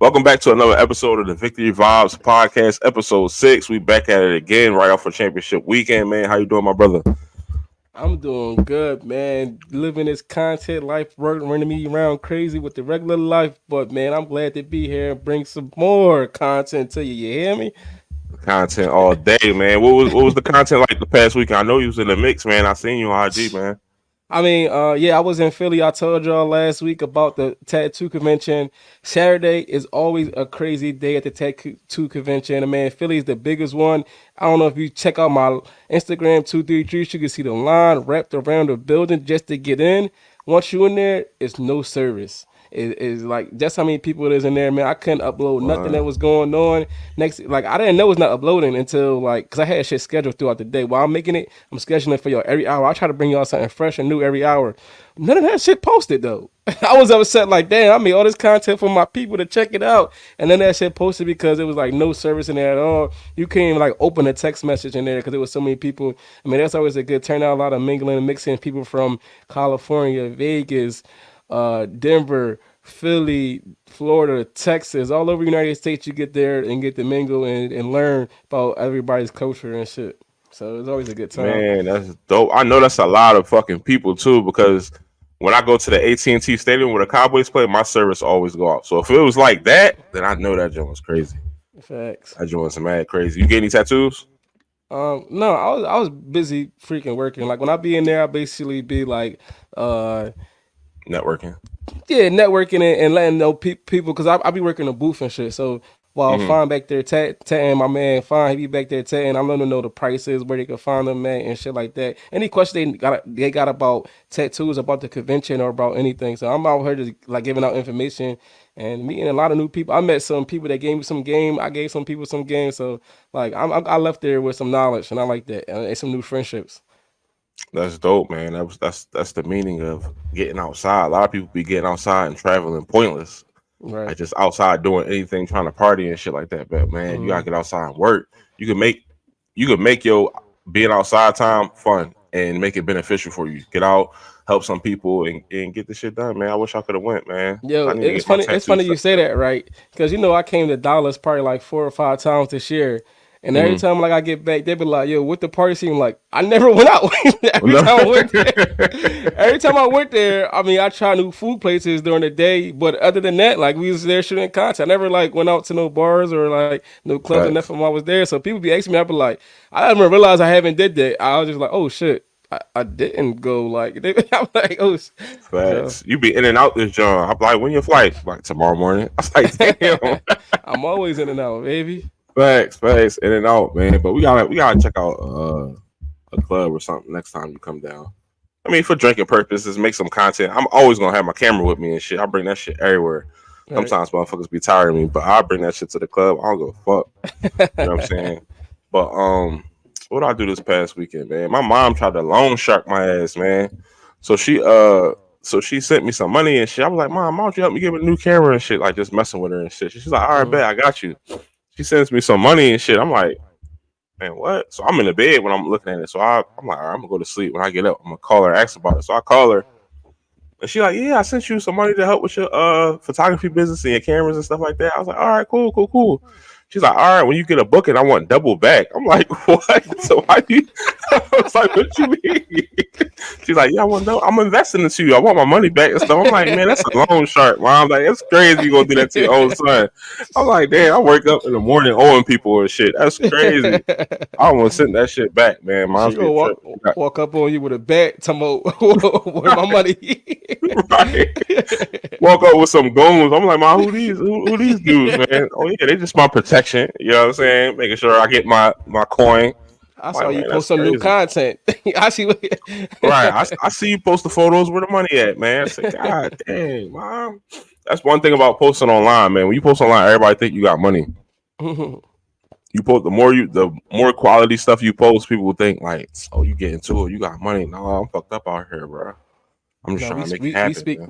Welcome back to another episode of the Victory Vibes Podcast, episode 6. We back at it again right off a championship weekend, man. How you doing, my brother? I'm doing good, man. Living this content life, work running me around crazy with the regular life, but man, I'm glad to be here and bring some more content to you. You hear me? Content all day, man. What was the content like the past weekend? I know you was in the mix, man. I seen you on IG, man. Yeah, I was in Philly. I told y'all last week about the tattoo convention. Saturday is always a crazy day at the tattoo convention. And man, Philly is the biggest one. I don't know if you check out my Instagram 233, you can see the line wrapped around the building just to get in. Once you're in there, it's no service. It is like just how many people it is in there, man. I couldn't upload nothing that Wow. was going on. Next, like I didn't know it's not uploading until like, cause I had shit scheduled throughout the day. While I'm making it, I'm scheduling for y'all every hour. I try to bring y'all something fresh and new every hour. None of that shit posted though. I was upset, like damn, I made all this content for my people to check it out, and then that shit posted because it was like no service in there at all. You can't even like open a text message in there because there was so many people. I mean, that's always a good turnout. A lot of mingling and mixing people from California, Vegas, Denver, Philly, Florida, Texas, all over the United States. You get there and get to mingle and learn about everybody's culture and shit. So it's always a good time. Man, that's dope. I know that's a lot of fucking people too, because when I go to the AT&T Stadium where the Cowboys play, my service always go out. So if it was like that, then I know that joint was crazy. Facts. That joint was mad crazy. You get any tattoos? No, I was busy freaking working. Like when I be in there, I basically be like, uh, Networking. yeah, networking and letting know people because I be working the booth and shit. So while Mm-hmm. Fine back there tatting my man Fine, he be back there tatting. I'm letting them know the prices, where they can find them at, and shit like that. Any question they got about tattoos, about the convention, or about anything. So I'm out here just like giving out information and meeting a lot of new people. I met some people that gave me some game. I gave some people some game. So like I left there with some knowledge, and I like that, and some new friendships. That's dope, man. That's the meaning of getting outside. A lot of people be getting outside and traveling pointless, Right. like just outside doing anything, trying to party and shit like that. But man, you gotta Mhm. get outside and work. You can make your being outside time fun and make it beneficial for you. Get out, help some people, and get the shit done, man. I wish I could have went, man. Yo, I need to it's get my funny. It's tattoo funny you stuff say done. that, right? Because I came to Dallas probably like 4 or 5 times this year, and every Mm-hmm. time like I get back, they be like, "Yo, what the party scene like?" I never went out. Every No. time I went there, every time I went there, I mean, I try new food places during the day, but other than that, like we was there shooting content. I never like went out to no bars or like no clubs or Facts. nothing while I was there. So people be asking me, I be like, I didn't even realize I haven't did that. I was just like, oh shit. I didn't go like I'm like so Facts. You be in and out this joint. I'm like, when your flight? Like tomorrow morning. I was like, damn. I'm always in and out, baby. Facts, in and out, man. But we gotta check out a club or something next time you come down. I mean, for drinking purposes, make some content. I'm always gonna have my camera with me and shit. I bring that shit everywhere. Right. Sometimes motherfuckers be tired of me, but I bring that shit to the club. I don't give a fuck. You know what I'm saying? But what I do this past weekend, man? My mom tried to loan shark my ass, man. So she sent me some money and shit. I was like, Mom, why don't you help me get a new camera and shit? Like just messing with her and shit. She's like, all right, Mhm. bet I got you. She sends me some money and shit. I'm like, man, what? So I'm in the bed when I'm looking at it. So I'm like, all right, I'm gonna go to sleep. When I get up, I'm gonna call her, and ask about it. So I call her, and she like, yeah, I sent you some money to help with your photography business and your cameras and stuff like that. I was like, all right, cool. She's like, all right, when you get a booking, I want double back. I'm like, what? So why do you? I was like, what you mean? She's like, yeah, I want no, I'm investing into you. I want my money back and stuff. I'm like, man, that's a loan shark, mom. Like, it's crazy you gonna do that to your own son. I'm like, damn, I wake up in the morning owing people and shit. That's crazy. I almost sent that shit back, man. She Mom's gonna get walk tripped. Got, walk up on you with a bat, talking about where my money. right. Walk up with some goons. I'm like, man, who these dudes, man? Oh yeah, they just my protection. You know what I'm saying? Making sure I get my coin. I I'm saw like, you man, that's post some new crazy. content. I see. Right. I see you post the photos where the money at, man. I said, God dang, mom. That's one thing about posting online, man. When you post online, everybody think you got money. You post the more quality stuff you post, people will think like, oh, you get into it, you got money. No, I'm fucked up out here, bro. I'm just No, trying we to make it we we happen, speak man.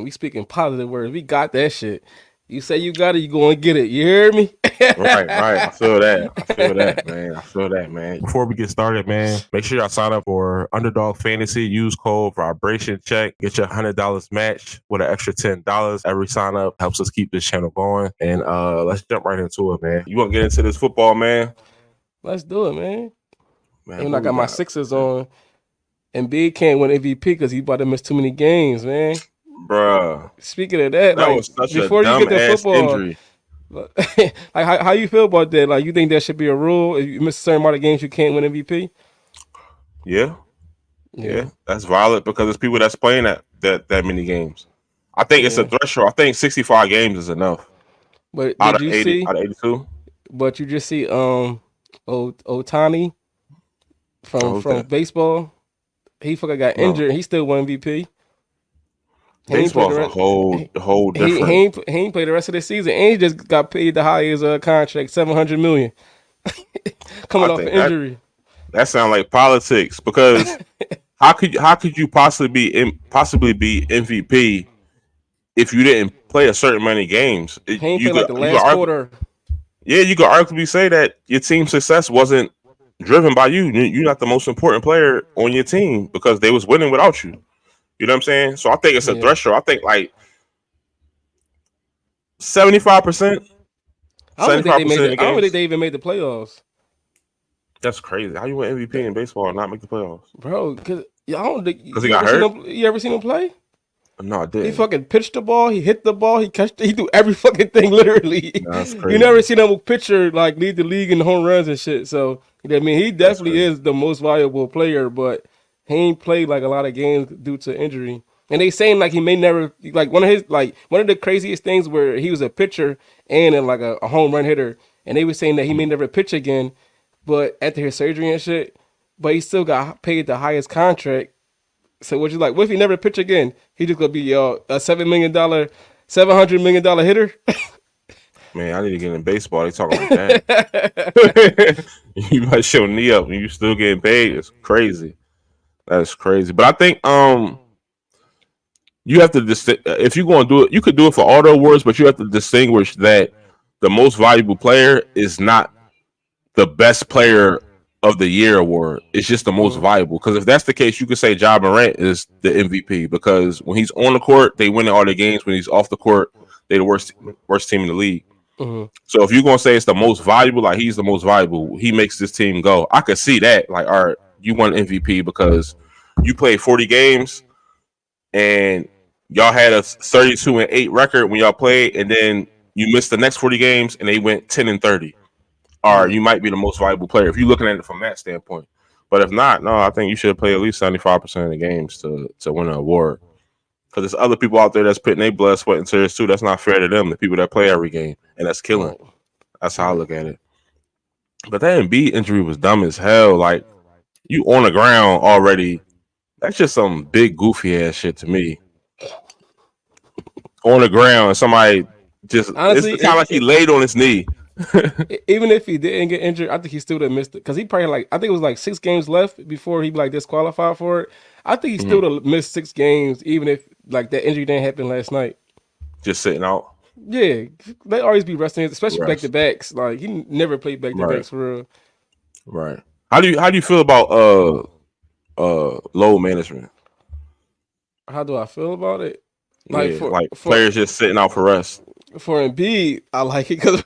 we speaking positive words. We got that shit. You say you got it, you go and get it. You hear me? Right, right. I feel that. I feel that, man. I feel that, man. Before we get started, man, make sure y'all sign up for Underdog Fantasy. Use code Vibration Check. Get your $100 match with an extra $10 every sign up. Helps us keep this channel going. And let's jump right into it, man. You want to get into this football, man? Let's do it, man. Man, And what I we got my Sixers on, and Big can't win MVP because he about to miss too many games, man. Bruh. Speaking of that, That like was such a before you dumb get to ass football, injury. like how you feel about that? Like you think that should be a rule? If you miss a certain amount of games, you can't win MVP. Yeah. That's violent because it's people that's playing that many games. I think it's a threshold. I think 65 games is enough. But Out did of you 80, see? out of 82. But you just see Otani from baseball. He fucking got injured. He still won MVP. Baseball's a whole different. He ain't played the rest of the season, and he just got paid the highest contract, $700 million, coming off an injury. That sounds like politics because how could you possibly be MVP if you didn't play a certain many games? He ain't played like the last quarter. Yeah, you could arguably say that your team's success wasn't driven by you. You're not the most important player on your team because they was winning without you. You know what I'm saying? So I think it's a threshold. I think like 75%. I don't think they even made the playoffs. That's crazy. How you win MVP in baseball and not make the playoffs, bro? Because he got hurt. You ever seen him play? No, I didn't. He fucking pitched the ball. He hit the ball. He catched. He do every fucking thing literally. That's crazy. You never seen him pitcher like lead the league in home runs and shit. So I mean, he definitely is the most valuable player, but he ain't played like a lot of games due to injury. And they saying like he may never like one of the craziest things where he was a pitcher and like a home run hitter, and they were saying that he may never pitch again, but after his surgery and shit, but he still got paid the highest contract. So what you like? What if he never pitch again? He just gonna be a $700 million hitter. Man, I need to get in baseball. They talking like that. You might show knee up and you still getting paid. It's crazy. That's crazy. But I think you have to if you're going to do it, you could do it for all the awards, but you have to distinguish that the most valuable player is not the best player of the year award. It's just the most valuable. Because if that's the case, you could say Ja Morant is the MVP because when he's on the court, they win all the games. When he's off the court, they're the worst team in the league. Mm-hmm. So if you're gonna say it's the most valuable, like he's the most valuable, he makes this team go. I could see that. Like, all right, you won MVP because you played 40 games and y'all had a 32-8 record when y'all played, and then you missed the next 40 games and they went 10-30. Or you might be the most valuable player if you're looking at it from that standpoint. But if not, no, I think you should play at least 75% of the games to win an award. Because there's other people out there that's putting their blood, sweat, and tears too. That's not fair to them, the people that play every game. And that's killing. That's how I look at it. But that Embiid injury was dumb as hell. Like, you on the ground already. That's just some big goofy ass shit to me. On the ground, somebody just honestly, it's kind of like he laid on his knee. Even if he didn't get injured, I think he still would have missed it because he probably I think it was like 6 games left before he like disqualified for it. I think he still would have missed 6 games even if like that injury didn't happen last night. Just sitting out. Yeah, they always be resting, especially back to backs. Like he never played back to backs for real. Right. How do you feel about load management? How do I feel about it? Like, for players just sitting out for rest. For Embiid, I like it because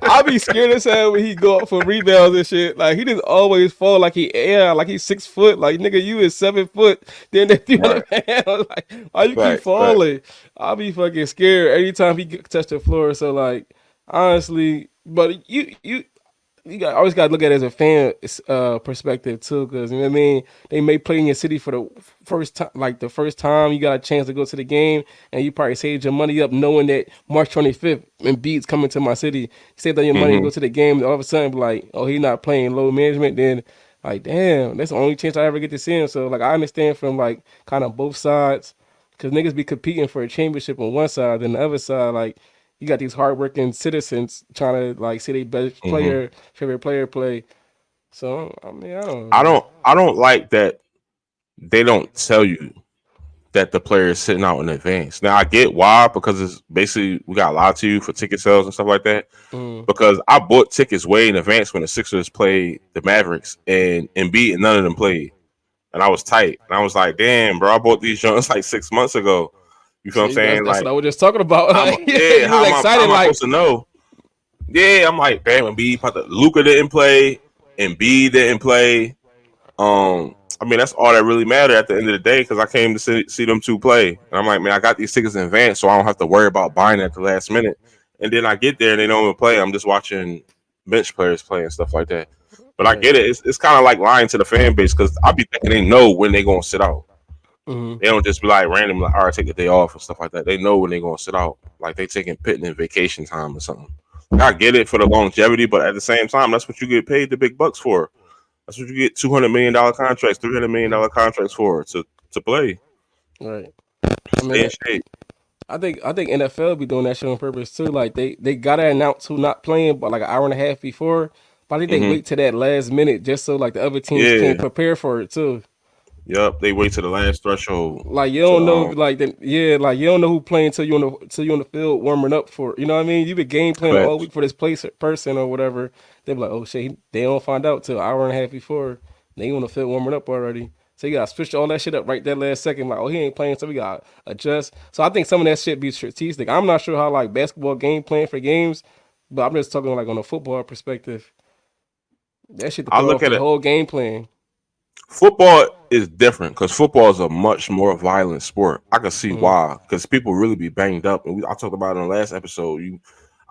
I'll be scared as hell when he go up for rebounds and shit. Like he just always fall like he's 6 foot. Like nigga, you is 7 foot. Then they 300 pounds. Like why you keep falling? I'll be fucking scared every time he touch the floor. So like honestly, but you always got to look at it as a fan perspective too, because you know what I mean. They may play in your city for the first time, like the first time you got a chance to go to the game, and you probably saved your money up knowing that March 25th Embiid's coming to my city. You saved up your money to go to the game, and all of a sudden, like, oh, he's not playing load management. Then, like, damn, that's the only chance I ever get to see him. So, like, I understand from like kind of both sides, because niggas be competing for a championship on one side, and the other side, like. You got these hardworking citizens trying to like see their best player, favorite player play. So I mean, I don't like that they don't tell you that the player is sitting out in advance. Now I get why, because it's basically we got lied to you for ticket sales and stuff like that. Mm. Because I bought tickets way in advance when the Sixers played the Mavericks and Embiid and none of them played. And I was tight. And I was like, damn, bro, I bought these joints like 6 months ago. You feel what I'm See, that's saying? that's Like, what I was just talking about. Like, yeah, you was how excited, am I like, supposed to know? Yeah, I'm like, damn, Embiid, Luka didn't play, Embiid didn't play. I mean, that's all that really mattered at the end of the day because I came to see them two play. And I'm like, man, I got these tickets in advance, so I don't have to worry about buying at the last minute. And then I get there and they don't even play. I'm just watching bench players play and stuff like that. But I right. get it. It's kind of like lying to the fan base because I be thinking they know when they going to sit out. Mhm. They don't just be like random, like, all right, take a day off and stuff like that. They know when they going to sit out. Like they taking picnic vacation time or something. I get it for the longevity, but at the same time, that's what you get paid the big bucks for. That's what you get $200 million contracts, $300 million contracts for to play. Right. I Stay in mean, shape. I think NFL be doing that shit on purpose too. Like they gotta announce who not playing, but like an hour and a half before. But I think they Hmm. wait to that last minute just so like the other teams can Yeah. prepare for it too. Yep. They wait to the last threshold Like you to don't know, like like you don't know who playing till you on the field warming up for it. You know what I mean? You been game planning all facts. week for this person or whatever. They be like, oh shit, they don't find out till an hour and a half before. They on the field warming up already. So you gotta switch all that shit up right that last second. Like, oh, he ain't playing, so we gotta adjust. So I think some of that shit be strategic. I'm not sure how like basketball game plan for games, but I'm just talking like on a football perspective. That shit to I throw look off at the it. whole game plan. Football is different because football is a much more violent sport. I can see Mm, why because people really be banged up, and I talked about it in the last episode.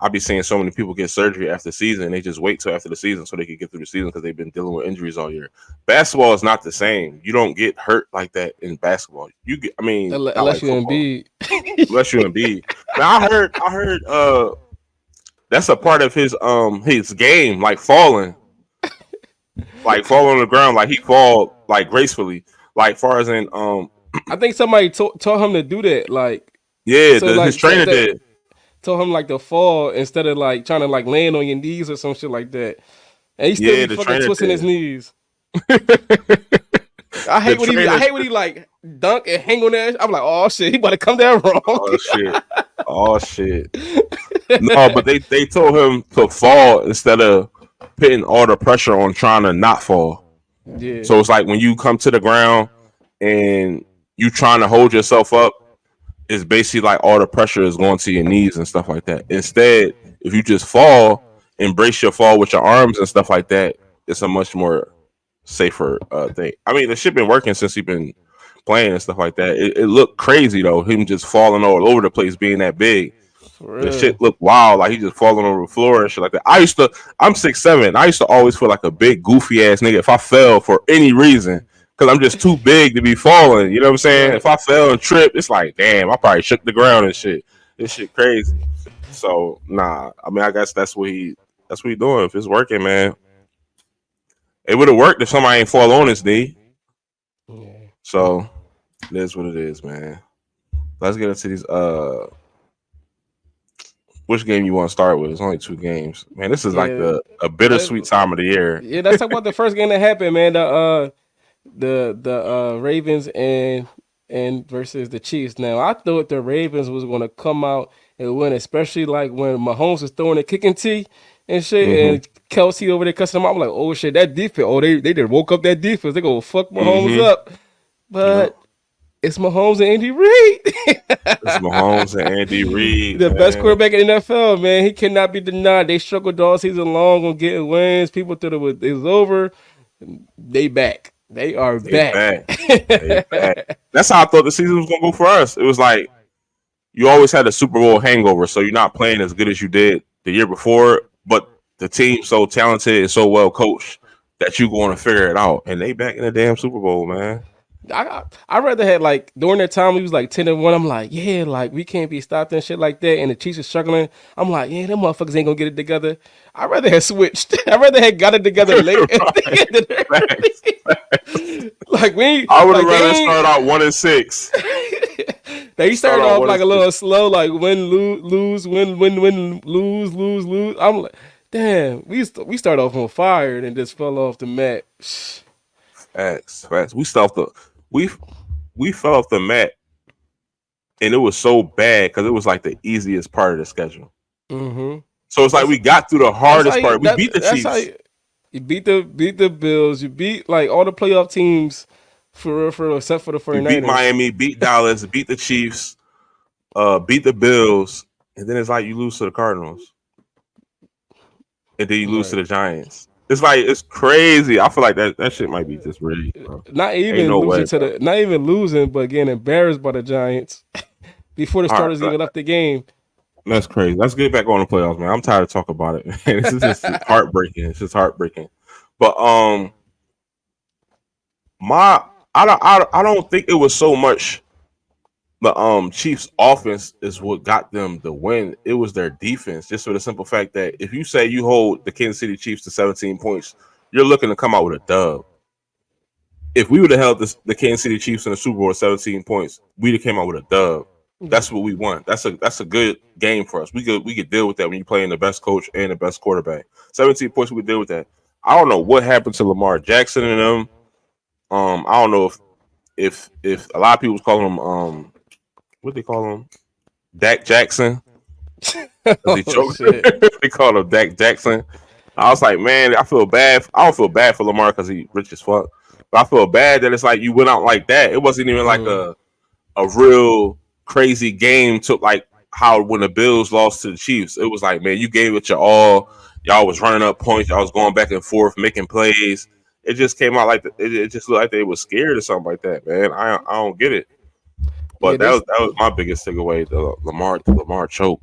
I be seeing so many people get surgery after the season. And they just wait till after the season so they can get through the season because they've been dealing with injuries all year. Basketball is not the same. You don't get hurt like that in basketball. You get, I mean, not unless like you football, Embiid. unless you Embiid. Now I heard, that's a part of his game, like falling on the ground, like he fall like gracefully, like far as in I think somebody told him to do that. Like, yeah, so his like trainer did. told him like to fall instead of like trying to like land on your knees or some shit like that. And he still Yeah, be the fucking trainer twisting his did. knees. The I trainer. hate when he like dunk and hang on that. I'm like, oh shit, he about to come down wrong. Oh shit. Oh shit. No, but they told him to fall instead of putting all the pressure on trying to not fall. Yeah, So it's like when you come to the ground and you trying to hold yourself up, it's basically like all the pressure is going to your knees and stuff like that. Instead, if you just fall, embrace your fall with your arms and stuff like that, it's a much more safer thing. I mean, the shit been working since he been playing and stuff like that. It looked crazy though, him just falling all over the place, being that big. for The real. shit looked wild, like he just falling over the floor and shit like that. I'm 6'7". I used to always feel like a big goofy ass nigga if I fell for any reason. Cause I'm just too big to be falling. You know what I'm saying? Right. If I fell and tripped, it's like, damn, I probably shook the ground and shit. This shit crazy. So nah, I mean, I guess that's what he doing. If it's working, man, it would have worked if somebody ain't fall on his knee. Yeah. So it is what it is, man. Let's get into these. Which game you want to start with? It's only two games, man. This is like Yeah. a bittersweet time of the year. Yeah, let's talk about the first game that happened, man. The Ravens and versus the Chiefs. Now I thought the Ravens was gonna come out and win, especially like when Mahomes was throwing the kicking tee and shit, Mm-hmm. and Kelsey over there cussing him out. I'm like, oh shit, that defense. Oh, they did woke up that defense. They go fuck Mahomes Mm-hmm. up, Yep. but it's Mahomes and Andy Reid. It's Mahomes and Andy Reid, The best man. quarterback in the NFL, man. He cannot be denied. They struggled all season long on getting wins. People thought it was over. They back. They are They back. back. They back. That's how I thought the season was gonna go for us. It was like you always had a Super Bowl hangover, so you're not playing as good as you did the year before, but the team's so talented and so well coached that you going to figure it out. And they back in the damn Super Bowl, man. I rather had like during that time we was like 10-1. I'm like, yeah, like we can't be stopped and shit like that. And the Chiefs are struggling. I'm like, yeah, them motherfuckers ain't gonna get it together. I rather have switched. I rather had got it together later. Facts. Like we I would have like rather start out 1-6. they Start started out off like a 1-6. little slow, like win, lose, win, lose. I'm like, damn, we started off on fire and then just fell off the mat. Facts. We fell off the mat and it was so bad because it was like the easiest part of the schedule. Mm-hmm. So it's like That's we got through the that's how hardest you, part. We beat the that's how Chiefs. you beat the Bills. You beat like all the playoff teams for real, except for the We beat 49ers. Miami, beat Dallas, beat the Chiefs, beat the Bills, and then it's like you lose to the Cardinals, and then you lose to Right. the Giants. It's like it's crazy. I feel like that shit might be just rigged, bro. Ain't no way, bro. Not even losing, but getting embarrassed by the Giants before the All starters right, even left the game. that's crazy. Let's get back on the playoffs, man. I'm tired of talking about it. This is just heartbreaking. It's just heartbreaking. But my I don't think it was so much the Chiefs offense is what got them the win. It was their defense, just for the simple fact that if you say you hold the Kansas City Chiefs to 17 points, you're looking to come out with a dub. If we would have held the Kansas City Chiefs in the Super Bowl at 17 points, we'd have came out with a dub. That's what we want. That's a good game for us. We could deal with that when you play in the best coach and the best quarterback. 17 points, we could deal with that. I don't know what happened to Lamar Jackson and them. I don't know if a lot of people was calling him what they call him Dak Jackson because he Oh choked. shit. They called him Dak Jackson. I was like, man, I feel bad. I don't feel bad for Lamar because he rich as fuck, but I feel bad that it's like you went out like that. It wasn't even like Mm. a real crazy game. Took like how when the Bills lost to the Chiefs, it was like, man, you gave it your all. Y'all was running up points. Y'all was going back and forth, making plays. It just came out like it just looked like they was scared or something like that, man. I don't get it. Yeah, But this that was my biggest takeaway. The Lamar choke.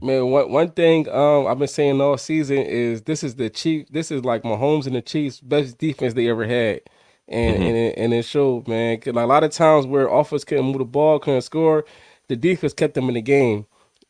man. One thing I've been saying all season is this is like Mahomes and the Chiefs best defense they ever had. Hmm. And it showed, man. 'Cause like a lot of times where offense couldn't move the ball, couldn't score, the defense kept them in the game.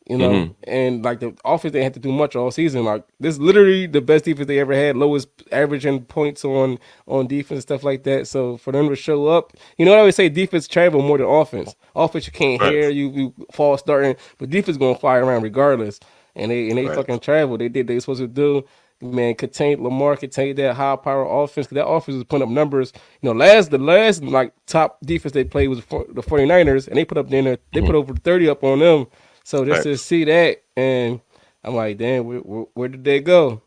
You know, Hmm. and like the offense they had to do much all season. Like this, is literally the best defense they ever had, lowest averaging points on defense, stuff like that. So for them to show up, you know what I always say, defense travel more than offense. Offense you can't hear, Facts. you fall starting, but defense gonna fire around regardless. And they fucking Facts. travel. They did what they supposed to do. Man, Lamar contained that high power offense. 'Cause that offense was putting up numbers. You know, the last like top defense they played was the 49ers, and they put up dinner. They Hmm. put over 30 up on them. So just to Facts. see that, and I'm like, damn, where did they go?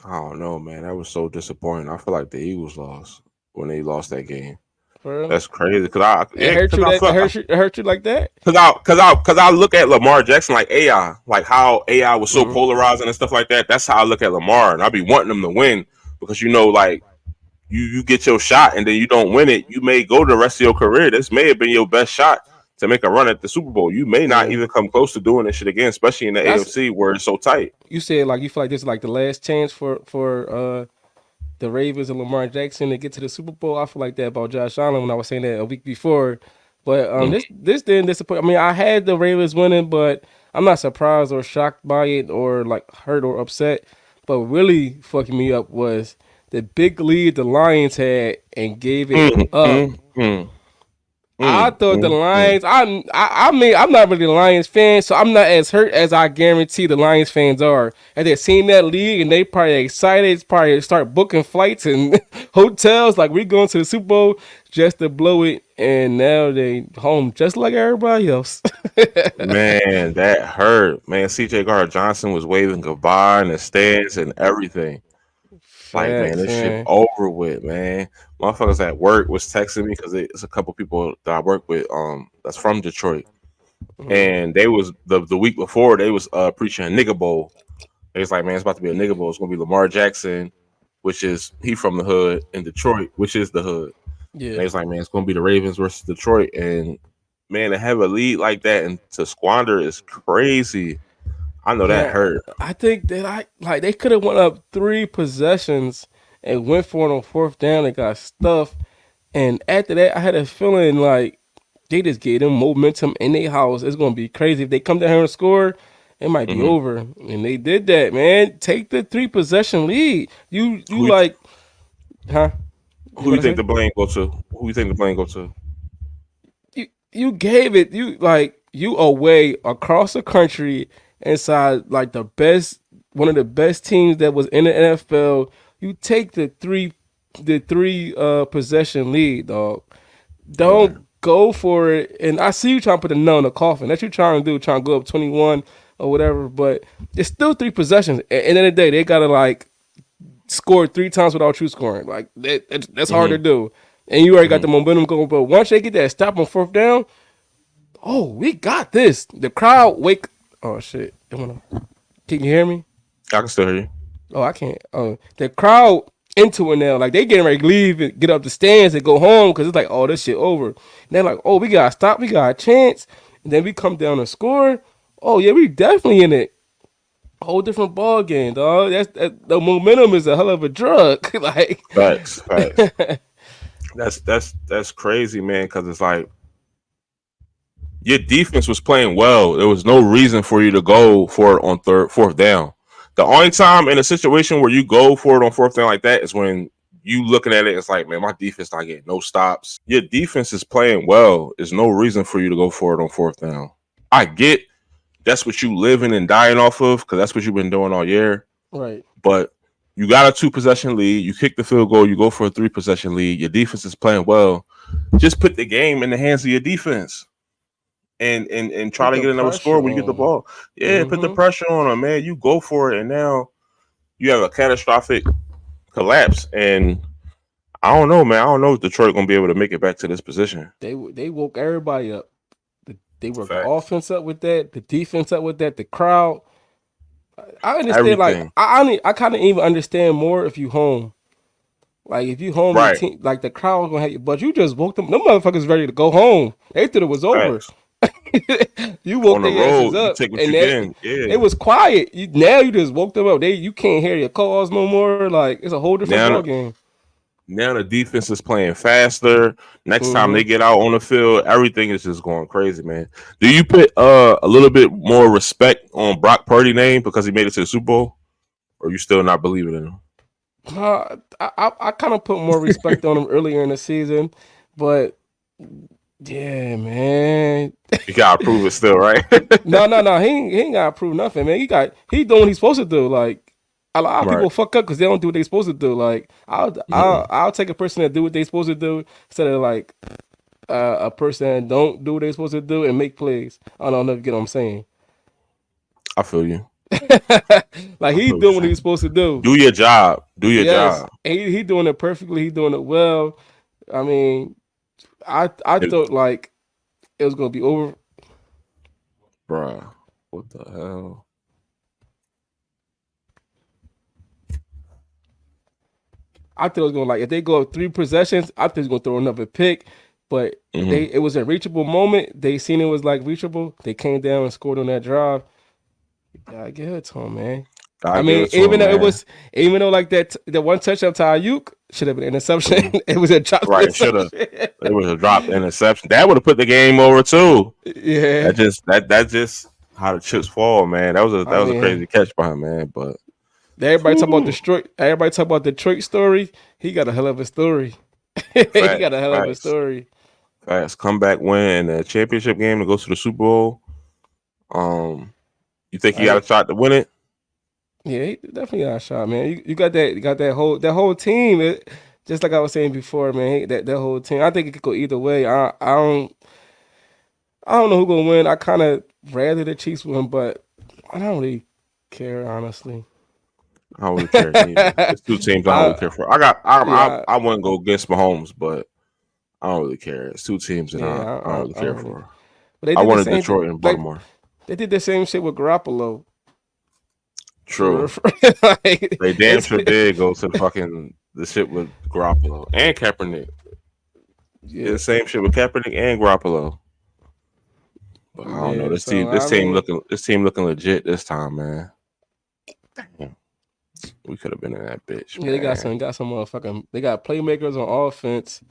I don't know, man. That was so disappointing. I feel like the Eagles lost when they lost that game. For real? That's crazy. Cause I It yeah, hurt cause you I that it felt hurt you, it hurt you like that? cause I look at Lamar Jackson like AI, like how AI was so Mm-hmm. polarizing and stuff like that. That's how I look at Lamar, and I be wanting him to win because like you get your shot and then you don't win it, you may go the rest of your career. This may have been your best shot to make a run at the Super Bowl. You may not Yeah, even come close to doing this shit again, especially in the that's AFC where it's so tight. you said like you feel like this is like the last chance for the Ravens and Lamar Jackson to get to the Super Bowl. I feel like that about Josh Allen when I was saying that a week before. But Mhm. this didn't disappoint. I mean, I had the Ravens winning, but I'm not surprised or shocked by it or like hurt or upset. But really fucking me up was the big lead the Lions had and gave it Mm, up. mm, mm, I mm, thought the mm, mm. Lions. I mean, I'm not really a Lions fan, so I'm not as hurt as I guarantee the Lions fans are. And they seen that league, and they probably excited. Probably start booking flights and hotels. Like we going to the Super Bowl just to blow it, and now they home just like everybody else. Man, that hurt. Man, CJ Gardner Johnson was waving goodbye in the stands and everything. Like, man, Facts, this shit man. over with, man. Motherfuckers at work was texting me because it's a couple people that I work with, that's from Detroit, Mhm. and they was the week before they was preaching a nigga bowl. They was like, man, it's about to be a nigga bowl. It's gonna be Lamar Jackson, which is he from the hood, and Detroit, which is the hood. And Yeah. they was like, man, it's gonna be the Ravens versus Detroit, and man, to have a lead like that and to squander is crazy. I know that Man, hurt. I think that I like they could have went up 3 possessions and went for it on fourth down and got stuffed. And after that, I had a feeling like they just gave them momentum in their house. It's gonna be crazy if they come down here and score. It might be Hmm. over, and they did that, man. Take the 3 possession lead. You Who you, like, huh? You who you about to think say? the blame go to? Who you think the blame go to? You gave it. You away across the country inside like one of the best teams that was in the NFL. You take the three possession lead, dog. Don't Man. go for it. And I see you trying to put the nail in the coffin. That's what you trying to do, trying to go up 21 or whatever. But it's still 3 possessions. At the end of the day, they gotta like score 3 times without you scoring. Like that's hard to do. And you already got the momentum going. But once they get that stop on 4th down, oh, we got this. The crowd wake. Oh shit! Can you hear me? I can still hear you. Oh, I can't. The crowd into it now. Like they getting ready to leave and get up the stands and go home because it's like, oh, this shit over. And they're like, oh, we gotta stop. We got a chance. And then we come down and score. Oh yeah, we definitely in it. Whole different ball game, dog. The momentum is a hell of a drug. Like Facts. That's crazy, man. Because it's like your defense was playing well. There was no reason for you to go for it on 4th down. The only time in a situation where you go for it on 4th down like that is when you looking at it. It's like, man, my defense not getting no stops. Your defense is playing well. There's no reason for you to go for it on 4th down. I get that's what you living and dying off of because that's what you've been doing all year. Right. But you got a 2-possession lead. You kick the field goal. You go for a 3-possession lead. Your defense is playing well. Just put the game in the hands of your defense. And try to get another score when you get the ball. Yeah, put the pressure on them, man. You go for it, and now you have a catastrophic collapse. And I don't know, man. I don't know if Detroit gonna be able to make it back to this position. They woke everybody up. They woke the offense up with that, the defense up with that, the crowd. I understand. Everything. Like I kind of even understand more if you home. Like if you home, right. Team, like the crowd gonna have you, but you just woke them. Them motherfuckers ready to go home. They thought it was over. You woke their asses up, and it was quiet. Now you just woke them up. You can't hear your calls no more. Like it's a whole different ball game. Now the defense is playing faster. Next time they get out on the field, everything is just going crazy, man. Do you put a little bit more respect on Brock Purdy's name because he made it to the Super Bowl, or you still not believing in him? I kind of put more respect on him earlier in the season, but. Yeah, man. You gotta prove it still, right? No. He ain't gotta prove nothing, man. He doing what he's supposed to do. Like a lot of people fuck up because they don't do what they supposed to do. Like I'll take a person that do what they supposed to do instead of like a person that don't do what they supposed to do and make plays. I don't know if you get what I'm saying. I feel you. Like he doing what he's supposed to do. Do your job. Do your job. He doing it perfectly. He doing it well. I mean. I thought like it was gonna be over. Bruh, what the hell? I thought it was gonna like if they go up 3 possessions, I thought it was gonna throw another pick. But it was a reachable moment. They seen it was like reachable. They came down and scored on that drive. You gotta give it to him, man. I mean, even though like that the one touchdown to Ayuk should have been an interception. It was a drop. Right, should have. It was a dropped interception. That would have put the game over too. Yeah. That's just how the chips fall, man. That was a crazy catch by him, man. But everybody talk about Detroit. Everybody talk about Detroit story. He got a hell of a story. He got a hell of a story. Facts. Comeback win a championship game to go to the Super Bowl. You think he got a shot to win it? Yeah, he definitely got a shot, man. You got that whole team. Just like I was saying before, man. That whole team. I think it could go either way. I don't know who's gonna win. I kind of rather the Chiefs win, but I don't really care, honestly. I don't really care. It's 2 teams I don't really care for. I wouldn't go against Mahomes, but I don't really care. It's 2 teams that I don't really care for. But I wanted Detroit and Baltimore. Like, they did the same shit with Garoppolo. True. They damn sure did go to the shit with Garoppolo and Kaepernick. Yeah, the same shit with Kaepernick and Garoppolo. But I don't know. This team looking legit this time, man. Damn. We could have been in that bitch. Yeah, they got some motherfucking. They got playmakers on offense.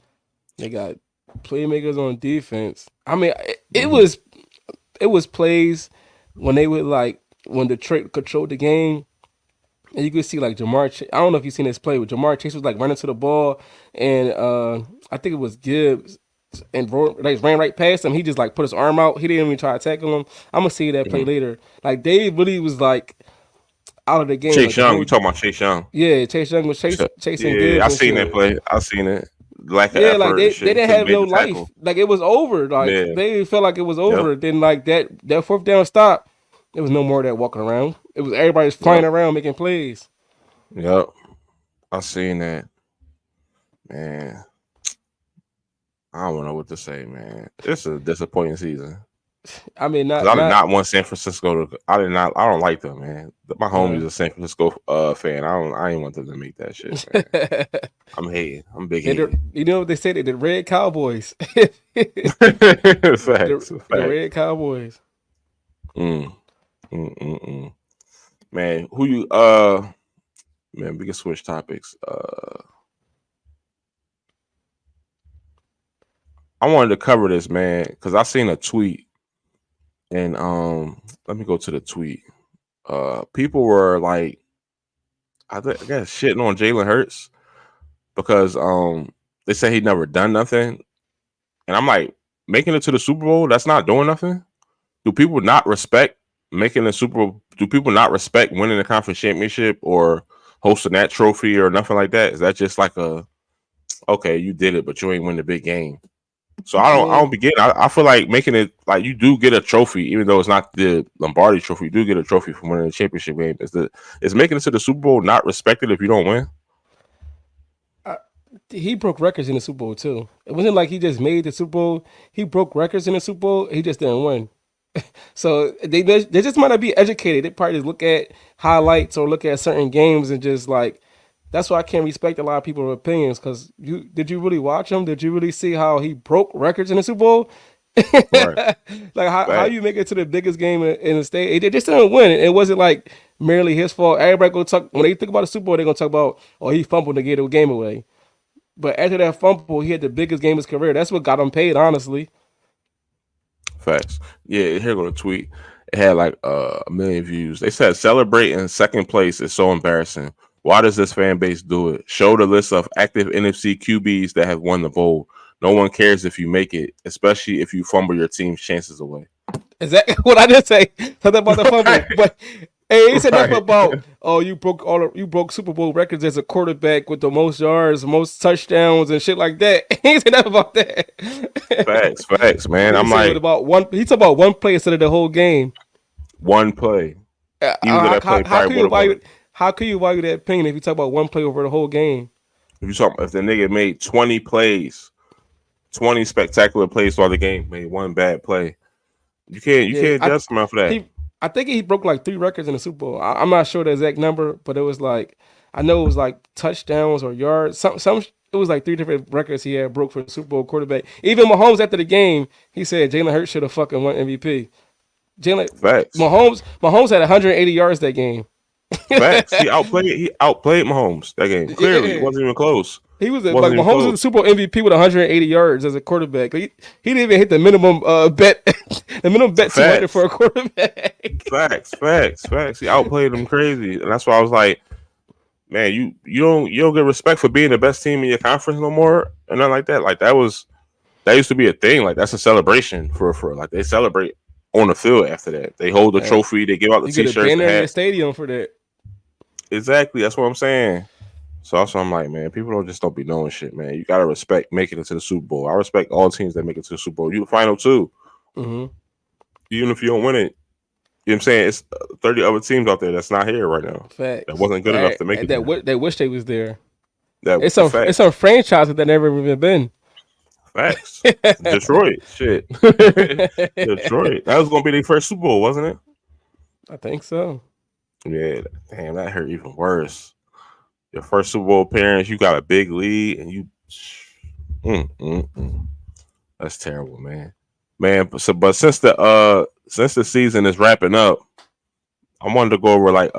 They got playmakers on defense. I mean, it was plays when they were like. When Detroit controlled the game, and you could see like Jamar Chase. I don't know if you've seen this play, but Jamar Chase was like running to the ball, and I think it was Gibbs, and ran right past him. He just like put his arm out. He didn't even try to tackle him. I'm gonna see that play later. Like they really was like out of the game. Chase Young, you talking about Chase Young? Yeah, Chase Young was chasing. Yeah, I seen that play. I seen it. lack of Yeah, like effort and they shit. He didn't couldn't have make no the life. tackle. Like it was over. Like Yeah. they felt like it was Yep. over. Then like that fourth down stop, there was no more of that walking around. It was everybody's flying Yep. around making plays. Yep. I seen that. Man, I don't know what to say, man. It's a disappointing season. I mean, Cause I did not want San Francisco to. I did not. I don't like them, man. My homie's a San Francisco fan. I ain't want them to make that shit, man. I'm hating. I'm big hating. you know what they say? They the Red Cowboys. Facts. The Facts. Red Cowboys. Mm, man, who you? Man, we can switch topics. I wanted to cover this, man, because I seen a tweet, and let me go to the tweet. People were like, I guess shitting on Jalen Hurts because they say he never done nothing, and I'm like, making it to the Super Bowl, that's not doing nothing. Do people not respect making the Super Bowl? Do people not respect winning the conference championship or hosting that trophy or nothing like that? Is that just like a okay, you did it, but you ain't win the big game? So I don't begin. I feel like making it like you do get a trophy, even though it's not the Lombardi trophy. You do get a trophy from winning the championship game. Is making it to the Super Bowl not respected if you don't win? He broke records in the Super Bowl too. It wasn't like he just made the Super Bowl. He broke records in the Super Bowl. He just didn't win. So they just might not be educated. They probably just look at highlights or look at certain games and just like that's why I can't respect a lot of people's opinions because did you really watch him? Did you really see how he broke records in the Super Bowl? Right. Like how you make it to the biggest game in the state? They just didn't win. It wasn't like merely his fault. Everybody gonna talk when they think about the Super Bowl. They're gonna talk about he fumbled to get the game away. But after that fumble, he had the biggest game of his career. That's what got him paid, honestly. Facts. Yeah, here go the tweet. It had like a million views. They said celebrating second place is so embarrassing. Why does this fan base do it? Show the list of active NFC QBs that have won the bowl. No one cares if you make it, especially if you fumble your team's chances away. Is that what I did say? Something about the fumble. Right. But hey, he said nothing Right. about you broke Super Bowl records as a quarterback with the most yards, most touchdowns, and shit like that. He ain't said nothing about that. Facts, man. He I'm said like about one. He talked about one play instead of the whole game. one play. Even though that play How probably would have won. how can you value that opinion if you talk about one play over the whole game? If the nigga made 20 plays, 20 spectacular plays throughout the game, made one bad play. You can't judge someone for that. I think he broke like 3 records in the Super Bowl. I'm not sure the exact number, but it was like I know it was like touchdowns or yards. Some it was like 3 different records he had broke for the Super Bowl quarterback. Even Mahomes after the game, he said Jalen Hurts should have fucking won MVP. Facts. Mahomes had 180 yards that game. Facts. He outplayed Mahomes that game. Clearly, it wasn't even close. He was Mahomes was the Super Bowl MVP with 180 yards as a quarterback. He didn't even hit the minimum bet. The minimum bet 200 for a quarterback. Facts. He outplayed them crazy, and that's why I was like, man, you don't get respect for being the best team in your conference no more, and nothing like that. Like that used to be a thing. Like that's a celebration for like they celebrate on the field after that. They hold the trophy. They give out the T-shirts. You get a banner in the stadium for that. Exactly. That's what I'm saying. So also I'm like, man, people don't be knowing shit, man. You gotta respect making it to the Super Bowl. I respect all teams that make it to the Super Bowl. You the final two. Mm-hmm. Even if you don't win it, you know what I'm saying? It's 30 other teams out there that's not here right now. Facts. That wasn't good enough to make it. They wish they was there. It's some franchises that never even been. Facts. Detroit. Shit. Detroit. That was gonna be their first Super Bowl, wasn't it? I think so. Yeah, damn, that hurt even worse. Your first Super Bowl appearance, you got a big lead, and that's terrible, man. But since the season is wrapping up, I wanted to go over like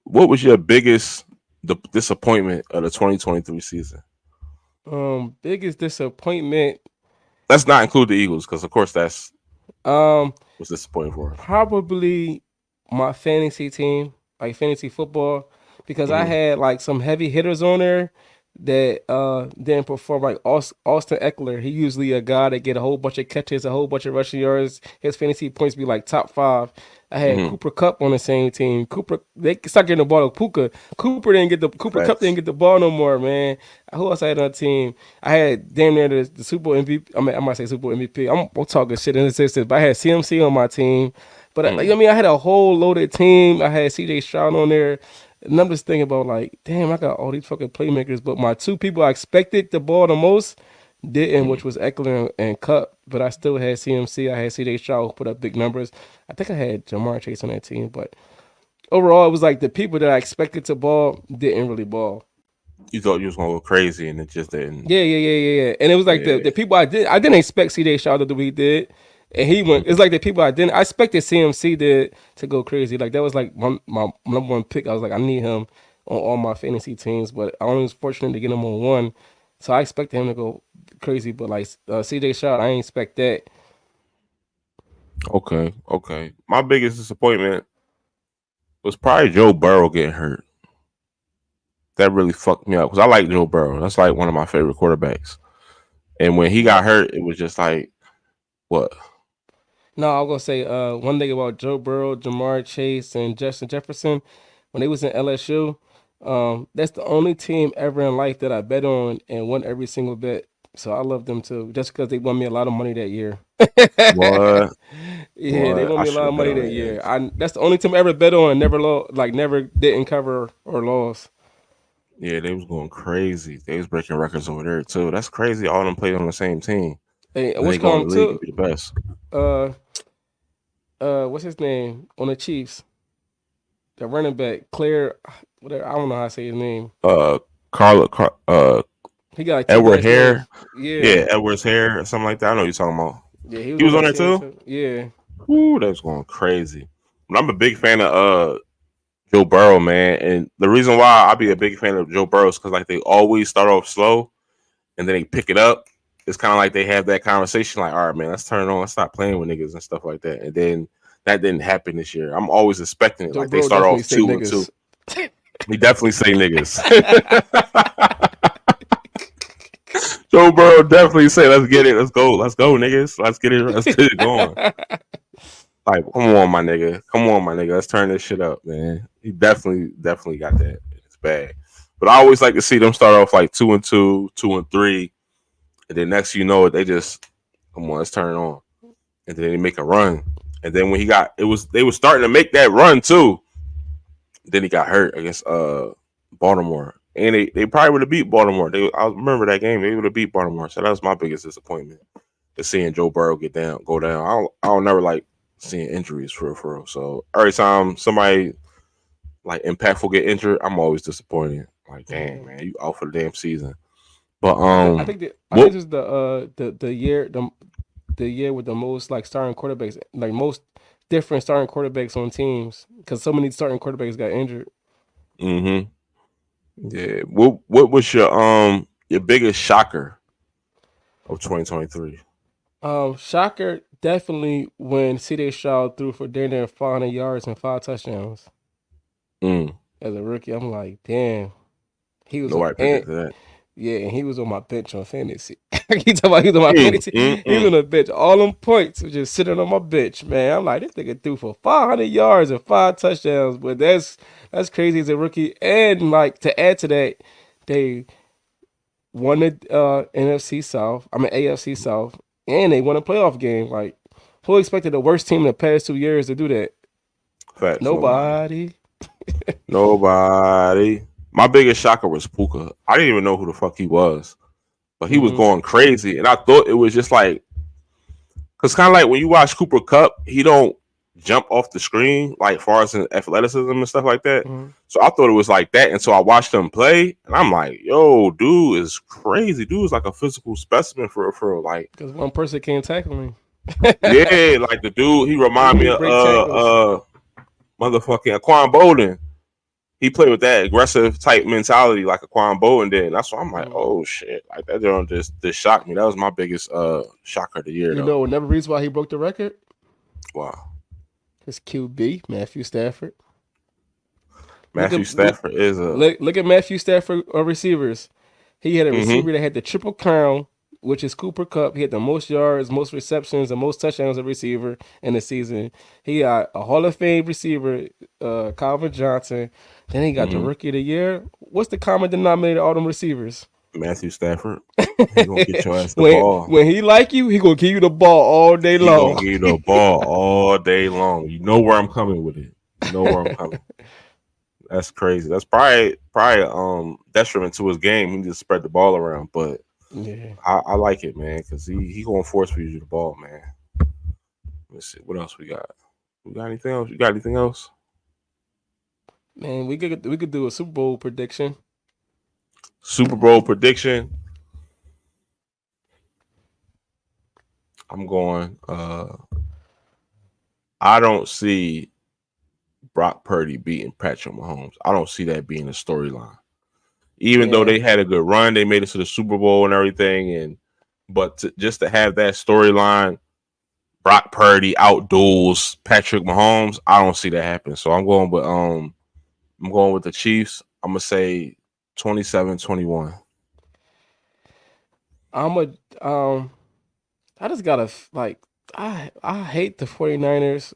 what was your biggest disappointment of the 2023 season? Biggest disappointment. Let's not include the Eagles because of course that's was disappointing for us. Probably my fantasy team, like fantasy football, because I had like some heavy hitters on there that didn't perform like Austin Eckler. He usually a guy that get a whole bunch of catches, a whole bunch of rushing yards. His fantasy points be like top five. I had Hmm. Cooper Cup on the same team. Cooper they start getting the ball to Puka. Cooper Cup didn't Facts. get the ball no more, man. Who else I had on the team? I had damn near the Super Bowl MVP. I might say Super Bowl MVP. I'm talking shit in this instance, but I had CMC on my team. But Mm. I had a whole loaded team. I had CJ Stroud on there. And I'm just thinking about like, damn, I got all these fucking playmakers, but my two people I expected the ball the most didn't, Mm. which was Eckler and Cup. But I still had CMC. I had CJ Stroud who put up big numbers. I think I had Jamar Chase on that team, but overall, it was like the people that I expected to ball didn't really ball. You thought you was gonna go crazy, and it just didn't. Yeah. And it was like Yeah. the people I didn't expect CJ Stroud to do what he did. And he went. It's Mhm. like the people I expected CMC did to go crazy. Like that was like my number one pick. I was like, I need him on all my fantasy teams, but I only was fortunate to get him on one. So I expected him to go crazy. But like CJ Stroud, I ain't expect that. Okay. Okay. My biggest disappointment was probably Joe Burrow getting hurt. That really fucked me up because I like Joe Burrow. That's like one of my favorite quarterbacks. And when he No, got hurt, it was just like, what? no, I was gonna say one thing about Joe Burrow, Jamar Chase, and Justin Jefferson when they was in LSU. That's the only team ever in life that I bet on and won every single bet. So I love them too, just because they won me a lot of money that year. What? Yeah, they What? won I me a should lot of have bet money on that the year. Yanks. I That's the only team I ever bet on and never lost, like never didn't cover or lost. Yeah, they was going crazy. They was breaking records over there too. That's crazy. All of them played on the same team, Hey, and they what's go in called the league too? and be the best. Uh, what's his name on the Chiefs? The running back, Claire. Whatever. I don't know how to say his name. Uh, Carla, He got like two Edward last Hare. names. Yeah, Yeah, Edward's Hair or something like that. I know what you're talking about. yeah. He was He on was on that there team too. too. Yeah. Woo, that was going crazy. But I'm a big fan of Joe Burrow, man. And the reason why I be a big fan of Joe Burrow is because like they always start off slow and then they pick it up. It's kind of like they have that conversation, like, all right, man, let's turn it on, let's stop playing with niggas and stuff like that. And then that didn't happen this year. I'm always expecting it. Joe Like they Burrow start definitely off say 2-2. niggas. We definitely say niggas. Joe Burrow definitely say, let's get it, let's go, niggas, let's get it going. Like, come on, my nigga. Come on, my nigga. Let's turn this shit up, man. He definitely got that. It's bad. But I always like to see them start off like 2-2, 2-3. And then next you know it, they just come on, let's turn it on. And then they make a run. And then when they was starting to make that run too. Then he got hurt against Baltimore. And they probably would have beat Baltimore. I remember that game. They would have beat Baltimore. So that was my biggest disappointment. Is seeing Joe Burrow go down. I don't never like seeing injuries for real. So every time somebody like impactful get injured, I'm always disappointed. Like, dang Mhm. man, you out for the damn season. But I think what this is the year with the most like starting quarterbacks, like most different starting quarterbacks on teams because so many starting quarterbacks got injured. mm-hmm. Yeah. What was your biggest shocker of 2023? Shocker definitely when CJ Stroud threw for damn near 500 yards and 5 touchdowns Mm, as a rookie. I'm like, damn, he was nobody and predicted that. yeah, and he was on my bench on fantasy. He talking about he was on my Mm, fantasy. mm, He was on mm. the bench. All them points was just sitting on my bench, man. I'm like, this nigga threw for 500 yards and 5 touchdowns, but that's crazy as a rookie. And like to add to that, they won the NFC South. I mean AFC South, and they won a playoff game. Like, who expected the worst team in the past 2 years to do that? Facts. Nobody. Nobody. Nobody. My biggest shocker was Puka. I didn't even know who the fuck he was, but he was Hmm. going crazy, and I thought it was just like, cause kind of like when you watch Cooper Cup, he don't jump off the screen like far as in athleticism and stuff like that. Hmm. So I thought it was like that, and so I watched him play, and I'm like, yo, dude is crazy. Dude is like a physical specimen for like, Because one person can't tackle me. yeah, like the dude. He He remind me really of break tackles. motherfucking Aquan Bolden. He played with that aggressive type mentality like Aquan Bolden did. That's why I'm like, Mhm. oh shit, like that don't just shocked me. That was my biggest shocker of the year You though. know another reason why he broke the record? Wow. His QB, Matthew Stafford. Look Matthew at Stafford is a look at Matthew Stafford receivers. He had a Mm-hmm. receiver that had the triple crown, which is Cooper Cup. He had the most yards, most receptions, and most touchdowns of receiver in the season. He got a Hall of Fame receiver, Calvin Johnson. Then he got the Mm-hmm. Rookie of the Year. What's the common denominator of all them receivers? Matthew Stafford. He gonna get your ass the when ball. when he like you, he gonna give you the ball all day He gonna long. give you the ball all day long. You know where I'm coming with it. You know where I'm coming. That's crazy. That's probably detriment to his game. He just spread the ball around, but Yeah, I like it, man, because he gonna force feed you the ball, man. Let's see what else we got. We got anything else? You got anything else? man, we could do a Super Bowl prediction. Super Bowl prediction. I'm going. I don't see Brock Purdy beating Patrick Mahomes. I don't see that being a storyline. Even though Yeah, they had a good run, they made it to the Super Bowl and everything, but just to have that storyline, Brock Purdy outduels Patrick Mahomes, I don't see that happen. So I'm going with the Chiefs. I'm gonna say 27-21. I'm a I just gotta like I hate the 49ers.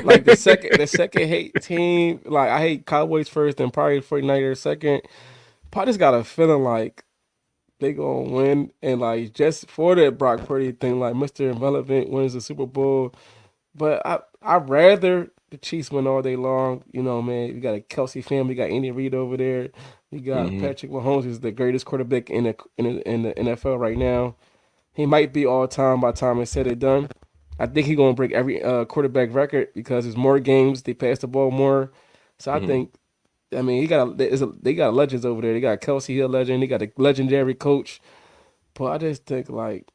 Like the second hate team. Like I hate Cowboys first and probably 49ers second. But I just got a feeling like they gonna win and like just for that Brock Purdy thing, like Mr. Irrelevant wins the Super Bowl. But I'd rather the Chiefs win all day long. You know, man, we got a Kelsey family, we got Andy Reid over there. We got Mm-hmm. Patrick Mahomes, who's the greatest quarterback in the NFL right now. He might be all time by the time it's said and done. I think he's gonna break every quarterback record because there's more games, they pass the ball more. So I Mm-hmm. think, I mean, they got legends over there. They got Kelsey Hill legend. They got a legendary coach. But I just think like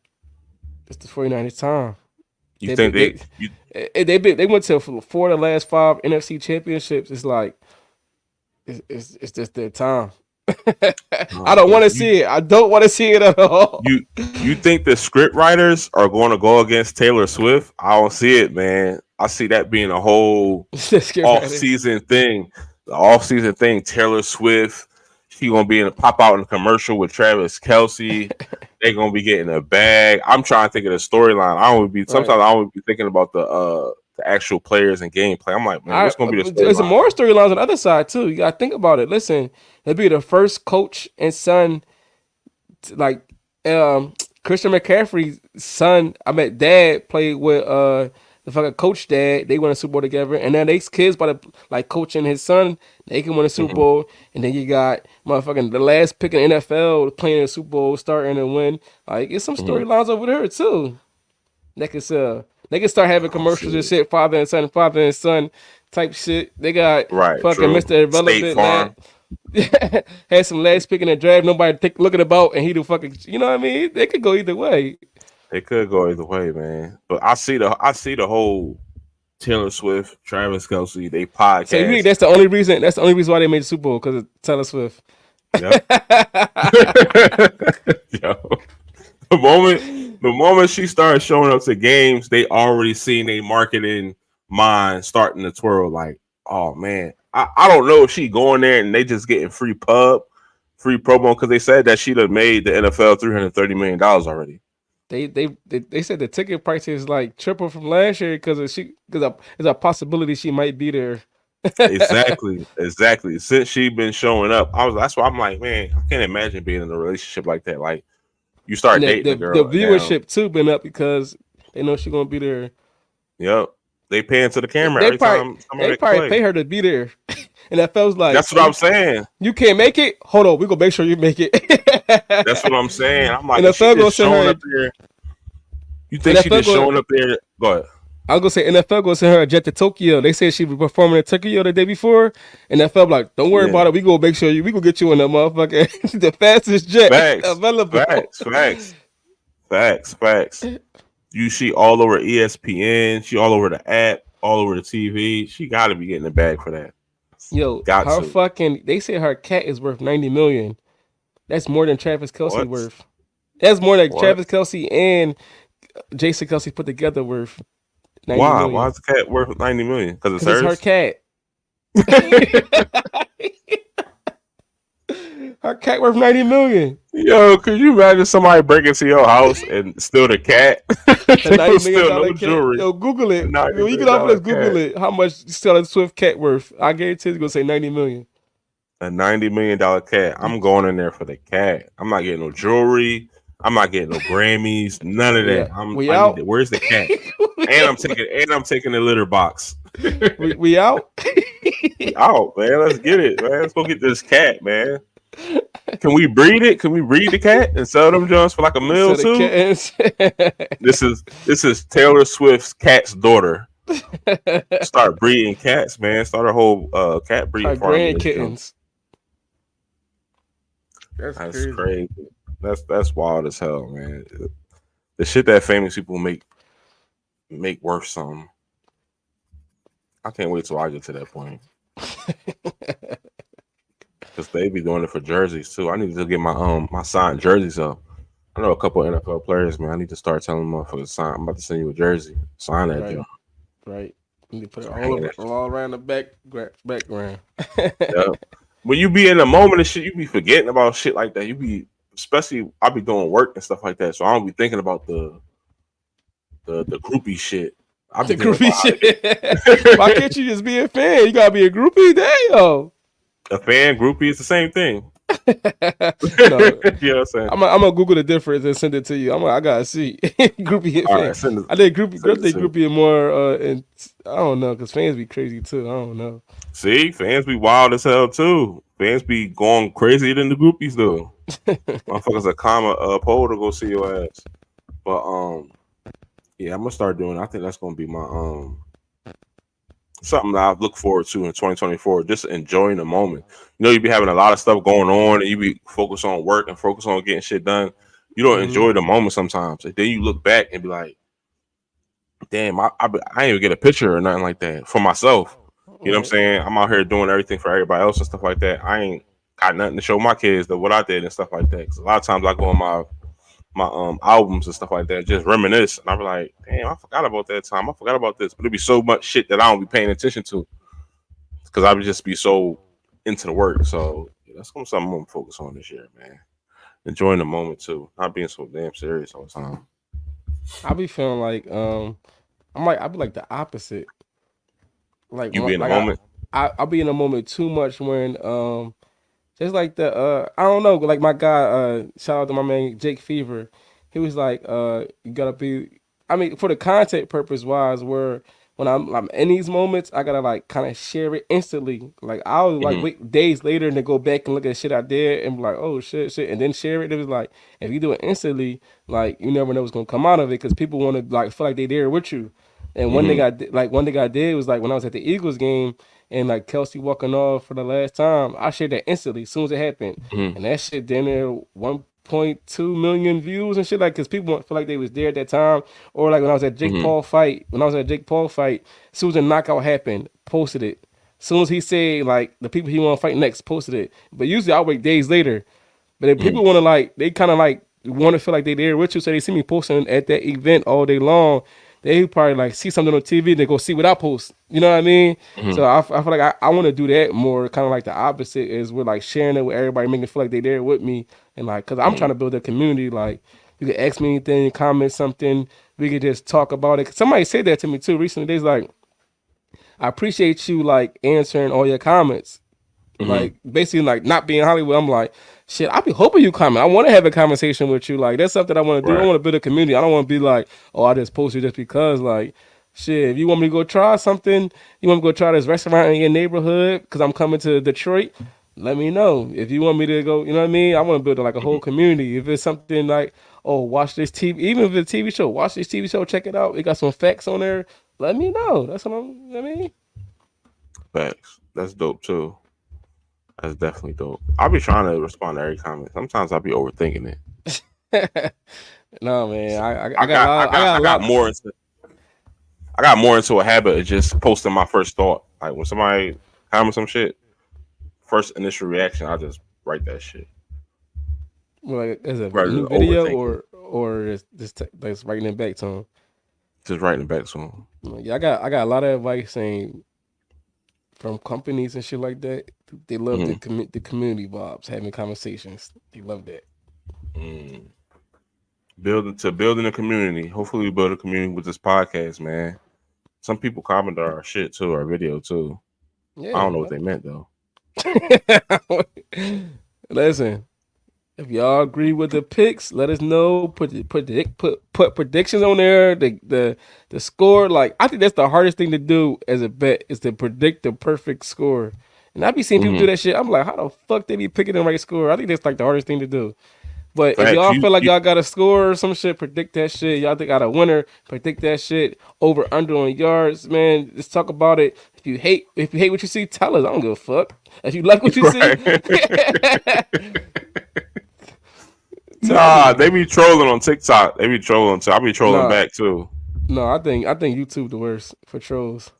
it's the 49ers time. You They think been- they? they went to 4 of the last 5 NFC championships. It's like it's just their time. I don't want to see it. I don't want to see it at all. You think the script writers are going to go against Taylor Swift? I don't see it, man. I see that being a whole off-season thing. The off-season thing. Taylor Swift, she gonna be in a pop out in a commercial with Travis Kelsey. They gonna be getting a bag. I'm trying to think of the storyline. Sometimes I would be thinking about the actual players and gameplay. I'm like, man, what's gonna be the There's storyline? more storylines on the other side too. You gotta think about it. Listen, it'll be the first coach and son, like Christian McCaffrey's son. I met dad played with the fucking coach dad. They won a Super Bowl together, and then they kids by the like coaching his son. They can win a Super Bowl, and then you got motherfucking the last pick in the NFL playing in the Super Bowl, starting to win. Like it's some storylines over there too. They can start having commercials and shit, father and son type shit. They got Right, fucking true. Mr. Irrelevant. State Farm. Had some last pick in the draft, nobody looking about, and he the fucking, you know what I mean? They could go either way. It could go either way, man. But I see the whole Taylor Swift, Travis Kelsey, they podcast. So you think that's the only reason? That's the only reason why they made the Super Bowl because of Taylor Swift. Yep. Yo. The moment she started showing up to games, they already seen a marketing mind starting to twirl. Like, oh man, I don't know if she going there and they just getting free promo because they said that she'd have made the NFL $330 million already. They said the ticket price is like triple from last year because there's a possibility she might be there. Exactly. Since she been showing up, that's why I'm like, man, I can't imagine being in a relationship like that. Like, you start dating a girl. The viewership too been up because they know she's gonna be there. Yep, they paying to the camera They every time. They probably pay her to be there, and that feels like that's what I'm saying. You can't make it. Hold on, we gonna make sure you make it. That's what I'm saying. I'm like, NFL gonna send her. Up there. You think she just showing up there? Go ahead. I was gonna say NFL gonna send her a jet to Tokyo. They said she was performing in Tokyo the day before, and NFL like, don't worry about it. We gonna make sure we gonna get you in the motherfucker the fastest jet available. Facts. She all over ESPN. She all over the app, all over the TV. She got to be getting the bag for that. Yo, they say her cat is worth $90 million. That's more than Travis Kelsey worth. That's more than Travis Kelsey and Jason Kelsey put together worth. Why? Why is the cat worth $90 million? Because it's hers. It's her cat. Her cat worth 90 million. Yo, could you imagine somebody break into your house and steal the cat? A They 90 don't million steal dollar no cat. jewelry. Yo, Google A it. ninety Yo, you can million off dollar let's Google cat. it. How much Taylor Swift cat worth? I guarantee it's gonna say 90 million. A $90 million cat. I'm going in there for the cat. I'm not getting no jewelry. I'm not getting no Grammys. None of We that. we I need out. it. Where's the cat? And I'm taking the litter box. we out. We out, man. Let's get it, man. Let's go get this cat, man. Can we breed it? Can we breed the cat and sell them joints for like a meal So the too? kittens. This is Taylor Swift's cat's daughter. Start breeding cats, man. Start a whole cat breeding Her farm in grand this joint. kittens. That's That's crazy. crazy. That's wild as hell, man. The shit that famous people make worth something. I can't wait till I get to that point. Because they be doing it for jerseys too. I need to get my signed jerseys up. I know a couple of NFL players, man. I need to start telling them motherfuckers sign. I'm about to send you a jersey. Sign that Right. joint. Right. You need to put it Start hanging that shit. all around the background. Yeah. When you be in the moment of shit, you be forgetting about shit like that. You be especially I be doing work and stuff like that. So I don't be thinking about the groupie shit. I be The thinking groupie about shit. Why can't you just be a fan? You gotta be a groupie. Damn. a fan groupie is the same thing. No, You know what I'm saying? I'm gonna Google the difference and send it to you. I gotta see groupie and All fan. right, send it. I think groupie, Send girls it think to me. groupie are more. And I don't know, cause fans be crazy too. I don't know. See, fans be wild as hell too. Fans be going crazier than the groupies do. Motherfuckers a comma pole to go see your ass. But yeah, I'm gonna start doing. I think that's gonna be my something that I look forward to in 2024. Just enjoying the moment. You know, you be having a lot of stuff going on, and you be focused on work and focused on getting shit done. You don't Mhm. enjoy the moment sometimes. And then you look back and be like, "Damn, I didn't even get a picture or nothing like that for myself." You know what I'm Right. saying? I'm out here doing everything for everybody else and stuff like that. I ain't got nothing to show my kids that what I did and stuff like that. 'Cause a lot of times I go on my albums and stuff like that, just reminisce, and I'm like, damn, I forgot about that time. I forgot about this, but it'd be so much shit that I don't be paying attention to because I would just be so into the work. So yeah, that's something I'm gonna focus on this year, man. Enjoying the moment too, not being so damn serious all the time. I be feeling like I be like the opposite. Like You be in the like moment. I be in a moment too much when just like the I don't know, like my guy shout out to my man Jake Fever. He was like you gotta be I mean for the content purpose wise where when I'm in these moments I gotta like kind of share it instantly. Like I'll like Hmm. wait days later and then go back and look at shit I did and be like, oh shit and then share it. It was like if you do it instantly, like you never know what's gonna come out of it because people want to like feel like they there with you. And Hmm. one thing I did was like when I was at the Eagles game and like Kelsey walking off for the last time, I shared that instantly as soon as it happened, Hmm. and that shit damn near 1.2 million views and shit. Like, cause people feel like they was there at that time, or like when I was at Jake Hmm. Paul fight, as soon as the knockout happened, posted it. As soon as he said like the people he want to fight next, posted it. But usually I wait days later. But if Hmm. people want to like, they kind of like want to feel like they there with you, so they see me posting at that event all day long. They probably like see something on TV, they go see what I post. You know what I mean? Hmm. So I feel like I want to do that more. Kind of like the opposite is we're like sharing it with everybody, making it feel like they there with me, and like because I'm Hmm. trying to build a community. Like you can ask me anything, comment something, we could just talk about it. Somebody said that to me too recently. They's like, I appreciate you like answering all your comments Hmm. like basically like not being Hollywood. I'm like, shit, I be hoping you comment. I want to have a conversation with you. Like that's something I want to do. I Right. want to build a community. I don't want to be like, oh, I just posted just because. Like, shit, if you want me to go try something, you want me to go try this restaurant in your neighborhood because I'm coming to Detroit. Let me know if you want me to go. You know what I mean? I want to build like a whole Hmm. community. If it's something like, oh, watch this TV, even if it's a TV show, watch this TV show, check it out. It got some facts on there. Let me know. That's what I mean. Facts. That's dope too. That's definitely dope. I'll be trying to respond to every comment. Sometimes I'll be overthinking it. No man, I I got a got I lot. I got got I a got lot. more into a habit of just posting my first thought. Like when somebody comments some shit, first initial reaction, I just write that shit Like, is it a rather new than video overthinking. or is just like writing it back to him? Just writing it back to them. Yeah, I got a lot of advice saying from companies and shit like that. They love Mhm. the community vibes, having conversations. They love that. Mm. Building a community. Hopefully, we build a community with this podcast, man. Some people comment our shit too, our video too. I don't know what Yeah. they meant though. Listen, if y'all agree with the picks, let us know. Put predictions on there. The score. Like I think that's the hardest thing to do as a bet is to predict the perfect score. And I be seeing people do Mm-hmm. that shit. I'm like, how the fuck they be picking the right score? I think that's like the hardest thing to do. But if Facts. y'all feel like You y'all got a score or some shit, predict that shit. Y'all think got a winner, predict that shit. Over under on yards, man. Let's talk about it. If you hate what you see, tell us. I don't give a fuck. If you like what you see, right. tell Nah, me. they be trolling on TikTok. They be trolling too. I be trolling Nah, back too. no, I think YouTube the worst for trolls.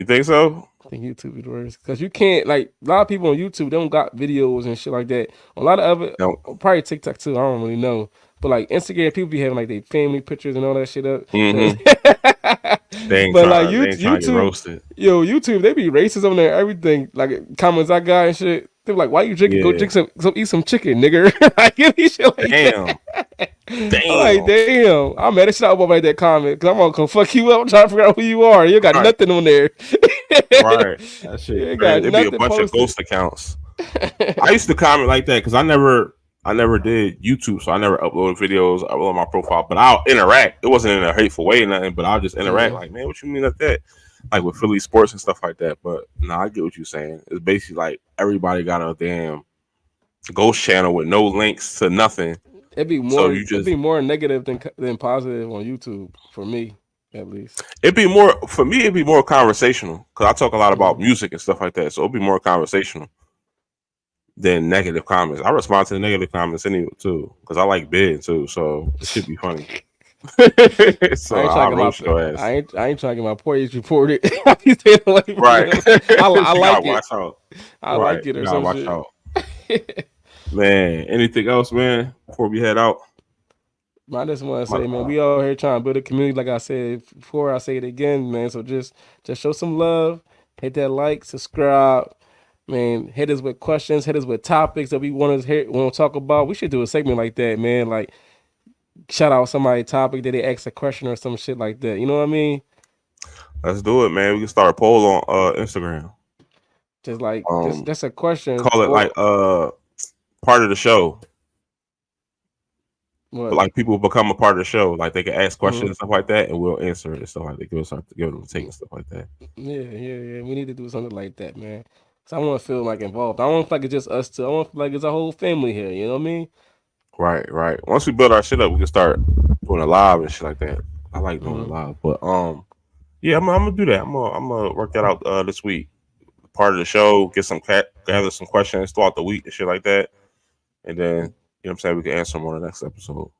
You think so? I think YouTube is the worst because you can't like a lot of people on YouTube. They don't got videos and shit like that. A lot of other No. probably TikTok too. I don't really know, but like Instagram, people be having like their family pictures and all that shit up. Mm-hmm. But like They ain't trying to get YouTube, roasted. yo, YouTube, they be racist on there. Everything like comments I got and shit. They be like, "Why you drinking? Go Yeah. drink eat some chicken, nigga." I give me shit like Damn. that. I'm like, Damn. damn. I'm mad at shit about that comment because I'm gonna come fuck you up. I'm trying to figure out who you are. You got Right. nothing on there. Right. That shit You got crazy. It'd be a nothing bunch of posted. ghost accounts. I used to comment like that because I never did YouTube, so I never uploaded videos, upload my profile, but I'll interact. It wasn't in a hateful way or nothing, but I'll just interact Yeah. like, man, what you mean like that? Like with Philly sports and stuff like that. But no, I get what you're saying. It's basically like everybody got a damn ghost channel with no links to nothing. So you It'd just be more negative than positive on YouTube for me, at least. it'd be more for me, it'd be more conversational. Cause I talk a lot about Mm. music and stuff like that. So it'd be more conversational than negative comments. I respond to the negative comments anyway too. Cause I like bid too. So it should be funny. I So ain't trying I'll to roast get your my ass. I ain't trying to get my points reported. I be staying away from Right. them. I You gotta like it. watch out. I Right. like it You or gotta some watch shit. out. Man, anything else, man, before we head out? I just want to say, man, we all here trying to build a community. Like I said before, I say it again, man. So just show some love, hit that like, subscribe, man. Hit us with questions, hit us with topics that we want to talk about. We should do a segment like that, man. Like shout out somebody's topic that they ask a question or some shit like that. You know what I mean? Let's do it, man. We can start a poll on Instagram. Just like Um that's a question call it like or part of the show. But what? like people become a part of the show. Like they can ask questions Mhm. and stuff like that and we'll answer it and stuff like that. Give them a take and stuff like that. Yeah. We need to do something like that, man. So I want to feel like involved. I don't want to feel like it's just us two. I want to feel like it's a whole family here. You know what I mean? Right, right. Once we build our shit up, we can start doing a live and shit like that. I like doing a Mhm. live. But yeah, I'm gonna do that. I'm gonna work that out this week. Part of the show, get some gather some questions throughout the week and shit like that. And then, you know what I'm saying, we can answer them on the next episode.